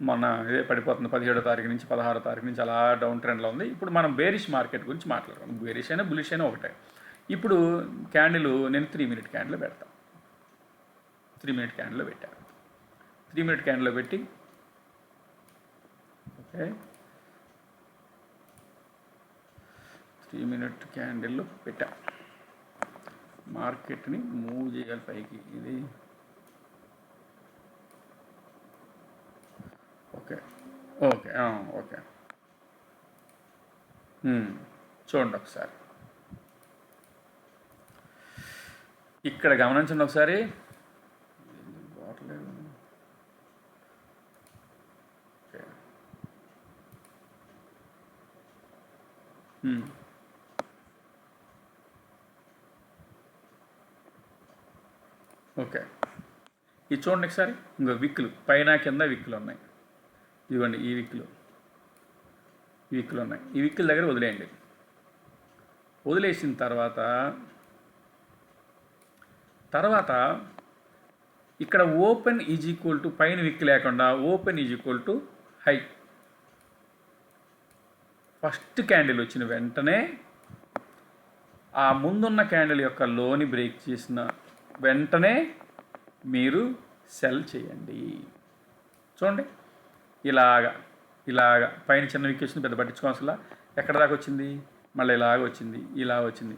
మొన్న ఇదే పడిపోతుంది 17వ తారీఖు నుంచి 16వ తారీఖు నుంచి అలా డౌన్ ట్రెండ్లో ఉంది. ఇప్పుడు మనం బేరిష్ మార్కెట్ గురించి మాట్లాడుకుందాం. బేరిష్ అయినా బులిష్ అయినా ఒకటే. ఇప్పుడు క్యాండిల్ నేను 3 మినిట్ క్యాండిల్ పెడతాను. 3 మినిట్ క్యాండిల్లో పెట్టాను. 3 మినిట్ క్యాండిల్లో పెట్టి ఓకే, 3 మినిట్ క్యాండిల్లో పెట్టా. మార్కెట్ని మూవ్ చేయాలి పైకి. ఇది ఓకే ఓకే ఓకే చూడండి ఒకసారి. ఇక్కడ గమనించండి ఒకసారి. ఓకే, ఇది చూడండి ఒకసారి. ఇంకో విక్కులు పైన కింద విక్కులు ఉన్నాయి. ఇదిగోండి ఈ విక్కులు ఉన్నాయి. ఈ విక్కుల దగ్గర వదిలేయండి. వదిలేసిన తర్వాత ఇక్కడ ఓపెన్ ఈజ్ ఈక్వల్ టు, పైన విక్కు లేకుండా open is equal to high. First candle వచ్చిన వెంటనే ఆ ముందున్న క్యాండిల్ యొక్క లోని బ్రేక్ చేసిన వెంటనే మీరు సెల్ చేయండి. చూడండి ఇలాగా పైన చిన్న విక్ వచ్చింది, పెద్ద పట్టించుకోవాల్సిన. ఎక్కడ దాకా వచ్చింది, మళ్ళీ ఇలా వచ్చింది,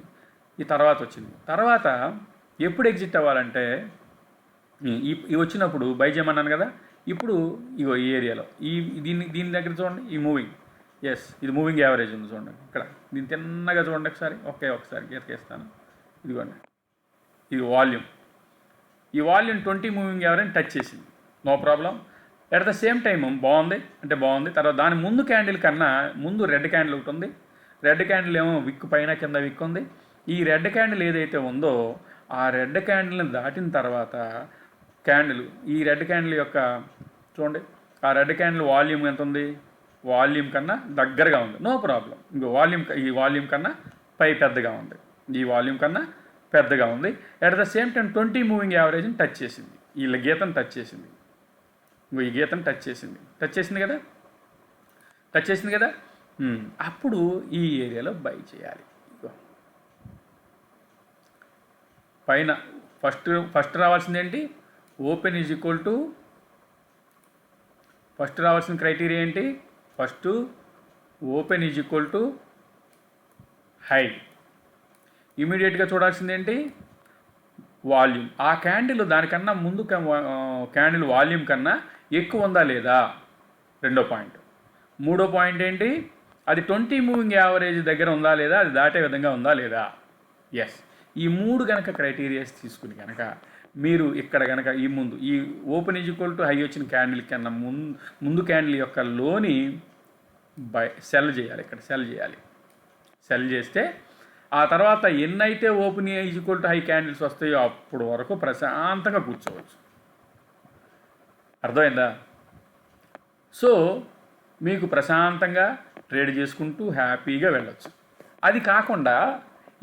ఈ తర్వాత వచ్చింది. తర్వాత ఎప్పుడు ఎగ్జిట్ అవ్వాలంటే ఈ వచ్చినప్పుడు బై చేయమన్నాను కదా, ఇప్పుడు ఇగో ఈ ఏరియాలో దీని దగ్గర చూడండి, ఈ మూవింగ్, ఎస్ ఇది మూవింగ్ యావరేజ్ ఉంది చూడండి ఇక్కడ. దీన్ని తిన్నగా చూడండి ఒకసారి గీతకేస్తాను. ఇదిగోండి ఇది వాల్యూమ్. ఈ వాల్యూమ్ 20 మూవింగ్ యావరేజ్ టచ్ చేసింది, no problem. At the same time బాగుంది. తర్వాత దాని ముందు క్యాండిల్ కన్నా ముందు రెడ్ క్యాండిల్ ఒకటి ఉంది. రెడ్ క్యాండిల్ ఏమో విక్కు పైన కింద విక్ ఉంది. ఈ రెడ్ క్యాండిల్ ఏదైతే ఉందో ఆ రెడ్ క్యాండిల్ని దాటిన తర్వాత ఈ రెడ్ క్యాండిల్ యొక్క చూడండి, ఆ రెడ్ క్యాండిల్ వాల్యూమ్ ఎంత ఉంది, వాల్యూమ్ కన్నా దగ్గరగా ఉంది, నో ప్రాబ్లం. ఇంకో ఈ వాల్యూమ్ కన్నా పెద్దగా ఉంది, ఈ వాల్యూమ్ కన్నా పెద్దగా ఉంది. At the same time 20 moving యావరేజ్ని టచ్ చేసింది, వీళ్ళ గీతను టచ్ చేసింది, ఈ గీతను టచ్ చేసింది కదా. అప్పుడు ఈ ఏరియాలో బై చేయాలి. పైన ఫస్ట్ రావాల్సింది ఏంటి, open is equal to, first రావాల్సిన క్రైటీరియా ఏంటి, first open is equal to high. ఇమీడియట్గా చూడాల్సింది ఏంటి, వాల్యూమ్. ఆ క్యాండిల్ దానికన్నా ముందు క్యాండిల్ వాల్యూమ్ కన్నా ఎక్కువ ఉందా లేదా, రెండో పాయింట్. మూడో పాయింట్ ఏంటి, అది 20 మూవింగ్ యావరేజ్ దగ్గర ఉందా లేదా, అది దాటే విధంగా ఉందా లేదా. ఎస్, ఈ 3 కనుక క్రైటీరియాస్ తీసుకుని కనుక మీరు ఇక్కడ కనుక ఈ open is equal to high వచ్చిన క్యాండిల్ కన్నా ముందు క్యాండిల్ యొక్క లోని సెల్ చేయాలి. ఇక్కడ సెల్ చేస్తే ఆ తర్వాత ఎన్నైతే open is equal to high candles వస్తాయో అప్పుడు వరకు ప్రశాంతంగా కూర్చోవచ్చు. అర్థమైందా? సో మీకు ప్రశాంతంగా ట్రేడ్ చేసుకుంటూ హ్యాపీగా వెళ్ళచ్చు. అది కాకుండా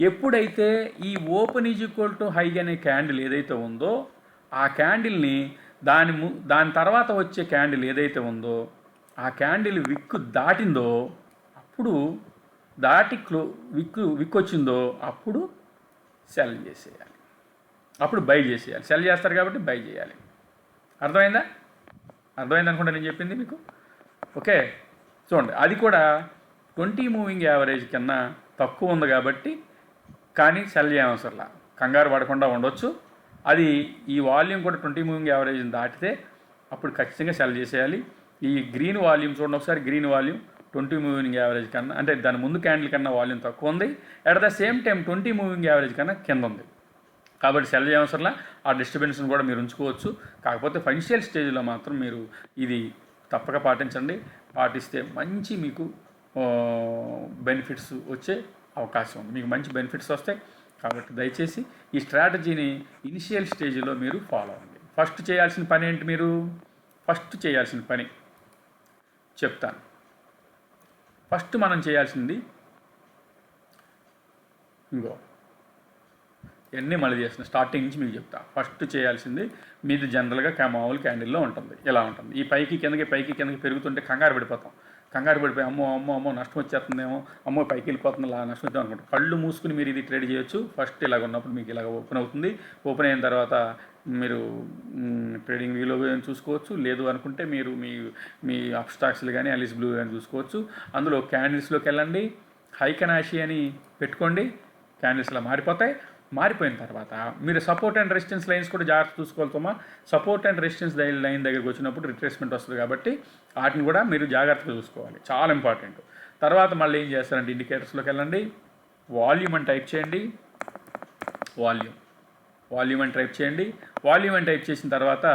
ఎప్పుడైతే ఈ open is equal to high అనే క్యాండిల్ ఏదైతే ఉందో ఆ క్యాండిల్ని దాని తర్వాత వచ్చే క్యాండిల్ ఏదైతే ఉందో ఆ క్యాండిల్ విక్కు దాటిందో అప్పుడు విక్కు వచ్చిందో అప్పుడు సెల్ చేసేయాలి, అప్పుడు బై చేసేయాలి. సెల్ చేస్తారు కాబట్టి బై చేయాలి. అర్థమైంది అనుకుంటా నేను చెప్పింది మీకు. ఓకే, చూడండి అది కూడా 20 మూవింగ్ యావరేజ్ కన్నా తక్కువ ఉంది కాబట్టి కానీ సెల్ చేయవసరంలా, కంగారు పడకుండా ఉండొచ్చు. అది ఈ వాల్యూమ్ కూడా 20 మూవింగ్ యావరేజ్ దాటితే అప్పుడు ఖచ్చితంగా సెల్ చేసేయాలి. ఈ గ్రీన్ వాల్యూమ్ చూడండి ఒకసారి, గ్రీన్ వాల్యూమ్ 20 మూవింగ్ యావరేజ్ కన్నా అంటే దాని ముందు క్యాండిల్ కన్నా వాల్యూమ్ తక్కువ ఉంది. At the same time 20 moving average కన్నా కింద ఉంది కాబట్టి సెల్ చేయవసరంలా. ఆ డిస్టర్బెన్స్ని కూడా మీరు ఉంచుకోవచ్చు. కాకపోతే ఫైనాన్షియల్ స్టేజ్లో మాత్రం మీరు ఇది తప్పక పాటించండి. పాటిస్తే మంచి మీకు బెనిఫిట్స్ వచ్చే అవకాశం ఉంది, మీకు మంచి బెనిఫిట్స్ వస్తాయి. కాబట్టి దయచేసి ఈ స్ట్రాటజీని ఇనిషియల్ స్టేజ్లో మీరు ఫాలో అవ్వండి. ఫస్ట్ చేయాల్సిన పని ఏంటి, మీరు ఫస్ట్ చేయాల్సిన పని చెప్తాను. ఫస్ట్ మనం చేయాల్సింది ఇంకో ఇవన్నీ మళ్ళీ చేసిన స్టార్టింగ్ నుంచి మీకు చెప్తా. ఫస్ట్ చేయాల్సింది మీది జనరల్గా మామూలు క్యాండిల్లో ఉంటుంది, ఇలా ఉంటుంది. ఈ పైకి కిందకి పెరుగుతుంటే కంగారు పడిపోయి అమ్మో అమ్మో అమ్మో నష్టం వచ్చేస్తుందేమో, అమ్మో పైకి వెళ్ళిపోతుంది, ఇలా నష్టం వచ్చేది అనుకుంటాం. కళ్ళు మూసుకుని మీరు ఇది ట్రేడ్ చేయొచ్చు. ఫస్ట్ ఇలాగ ఉన్నప్పుడు మీకు ఇలాగ ఓపెన్ అవుతుంది. ఓపెన్ అయిన తర్వాత మీరు ట్రేడింగ్ వ్యూలో చూసుకోవచ్చు. లేదు అనుకుంటే మీరు మీ అప్ స్టాక్స్లు కానీ అలిస్ బ్లూ కానీ చూసుకోవచ్చు. అందులో క్యాండిల్స్లోకి వెళ్ళండి, హైకనాషి అని పెట్టుకోండి. క్యాండిల్స్ ఇలా మారిపోయిన తర్వాత మీరు సపోర్ట్ అండ్ రెసిస్టెన్స్ లైన్స్ కూడా జాగ్రత్త చూసుకోవాలమ్మా. సపోర్ట్ అండ్ రెసిస్టెన్స్ లైన్ దగ్గరికి వచ్చినప్పుడు రిట్రేస్మెంట్ వస్తుంది కాబట్టి వాటిని కూడా మీరు జాగ్రత్తగా చూసుకోవాలి, చాలా ఇంపార్టెంట్. తర్వాత మళ్ళీ ఏం చేస్తారంటే ఇండికేటర్స్లోకి వెళ్ళండి, వాల్యూమ్ అని టైప్ చేయండి. వాల్యూమ్ అని టైప్ చేసిన తర్వాత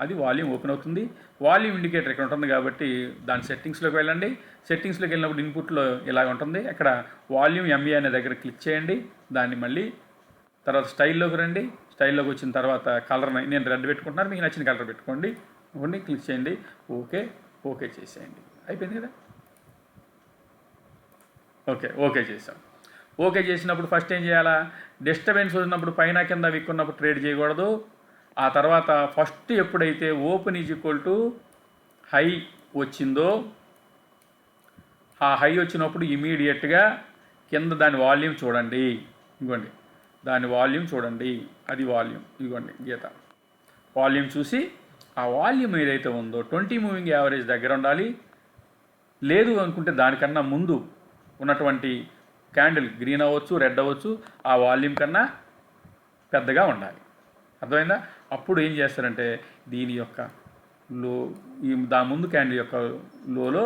అది వాల్యూమ్ ఓపెన్ అవుతుంది. వాల్యూమ్ ఇండికేటర్ ఇక్కడ ఉంటుంది కాబట్టి దాని సెట్టింగ్స్లోకి వెళ్ళండి. సెట్టింగ్స్లోకి వెళ్ళినప్పుడు ఇన్పుట్లో ఇలాగ ఉంటుంది. అక్కడ వాల్యూమ్ ఎంబీ అనే దగ్గర క్లిక్ చేయండి. దాన్ని మళ్ళీ తర్వాత స్టైల్లోకి రండి. స్టైల్లోకి వచ్చిన తర్వాత కలర్ నేను రెడ్ పెట్టుకుంటున్నాను, మీకు నచ్చిన కలర్ పెట్టుకోండి. క్లిక్ చేయండి, ఓకే చేసేయండి. అయిపోయింది కదా. ఓకే చేసాం. ఓకే చేసినప్పుడు ఫస్ట్ ఏం చేయాలా, డిస్టర్బెన్స్ వచ్చినప్పుడు పైన కింద విక్కున్నప్పుడు ట్రేడ్ చేయకూడదు. ఆ తర్వాత ఫస్ట్ ఎప్పుడైతే open is equal to high వచ్చిందో ఆ హై వచ్చినప్పుడు ఇమీడియట్గా కింద దాని వాల్యూమ్ చూడండి. ఇదిగోండి దాని వాల్యూమ్ చూడండి, అది వాల్యూమ్ ఇదిగోండి గీత. వాల్యూమ్ చూసి ఆ వాల్యూమ్ ఏదైతే ఉందో 20 మూవింగ్ యావరేజ్ దగ్గర ఉండాలి. లేదు అనుకుంటే దానికన్నా ముందు ఉన్నటువంటి క్యాండిల్ గ్రీన్ అవ్వచ్చు, రెడ్ అవ్వచ్చు, ఆ వాల్యూమ్ కన్నా పెద్దగా ఉండాలి. అర్థమైందా? అప్పుడు ఏం చేస్తారంటే దీని యొక్క దాని ముందు క్యాండిల్ యొక్క లోలో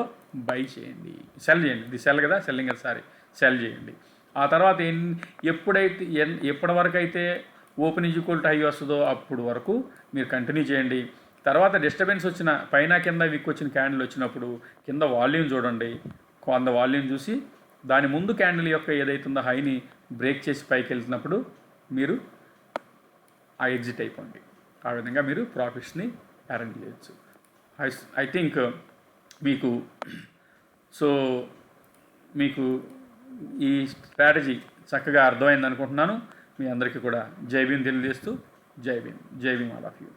బై చేయండి, సెల్ చేయండి. ఇది సెల్ కదా, సెల్లింగ్ కదా, సెల్ చేయండి. ఆ తర్వాత ఎప్పటి వరకు అయితే open is equal to high వస్తుందో అప్పుడు వరకు మీరు కంటిన్యూ చేయండి. తర్వాత డిస్టర్బెన్స్ వచ్చిన పైన కింద విక్ వచ్చిన క్యాండిల్ వచ్చినప్పుడు కింద వాల్యూమ్ చూడండి. కొంత వాల్యూమ్ చూసి దాని ముందు క్యాండిల్ యొక్క ఏదైతే ఉందో హైని బ్రేక్ చేసి పైకి వెళ్తున్నప్పుడు మీరు ఆ ఎగ్జిట్ అయిపోండి. ఆ విధంగా మీరు ప్రాఫిట్స్ని అరేంజ్ చేయొచ్చు. ఐ థింక్ మీకు ఈ స్ట్రాటజీ చక్కగా అర్థమైంది అనుకుంటున్నాను. మీ అందరికీ కూడా జై భీమ్ తెలియజేస్తూ జై భీమ్ ఆల్ ఆఫ్ యూ.